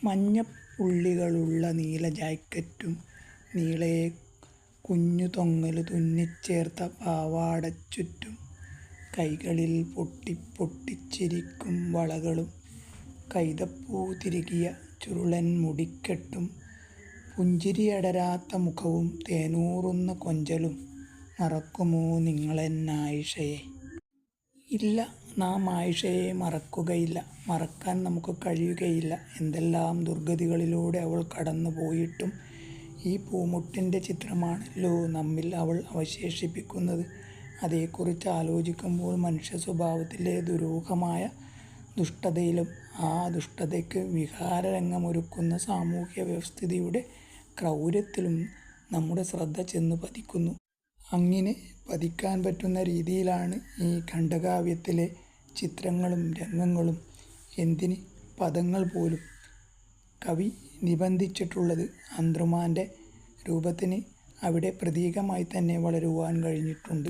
മഞ്ഞപ്പുള്ളികളുള്ള നീല ജാക്കറ്റും നീളെ കുഞ്ഞു തൊങ്ങല് തുന്നിച്ചേർത്ത പാവാടച്ചുറ്റും കൈകളിൽ പൊട്ടിപ്പൊട്ടിച്ചിരിക്കും വളകളും കൈതപ്പൂ തിരുകിയ ചുരുളൻ മുടിക്കെട്ടും പുഞ്ചിരിയടരാത്ത മുഖവും തേനൂറുന്ന കൊഞ്ചലും മറക്കുമോ നിങ്ങളെൻ ആയിഷയെ? ഇല്ല, നാം ആയിഷയെ മറക്കുകയില്ല. മറക്കാൻ നമുക്ക് കഴിയുകയില്ല. എന്തെല്ലാം ദുർഗതികളിലൂടെ അവൾ കടന്നു പോയിട്ടും ഈ പൂമൊട്ടിൻ്റെ ചിത്രമാണല്ലോ നമ്മിൽ അവൾ അവശേഷിപ്പിക്കുന്നത്. അതേക്കുറിച്ച് ആലോചിക്കുമ്പോൾ മനുഷ്യ സ്വഭാവത്തിലെ ദുരൂഹമായ ദുഷ്ടതയിലും ആ ദുഷ്ടതയ്ക്ക് വിഹാരരംഗമൊരുക്കുന്ന സാമൂഹ്യ വ്യവസ്ഥിതിയുടെ ക്രൗര്യത്തിലും നമ്മുടെ ശ്രദ്ധ ചെന്നു പതിക്കുന്നു. അങ്ങനെ പതിക്കാൻ പറ്റുന്ന രീതിയിലാണ് ഈ ഖണ്ഡകാവ്യത്തിലെ ചിത്രങ്ങളും രംഗങ്ങളും, എന്തിന് പദങ്ങൾ പോലും കവി നിബന്ധിച്ചിട്ടുള്ളത്. അന്ത്രുമാൻ്റെ രൂപത്തിന് അവിടെ പ്രതീകമായി തന്നെ വളരുവാൻ കഴിഞ്ഞിട്ടുണ്ട്.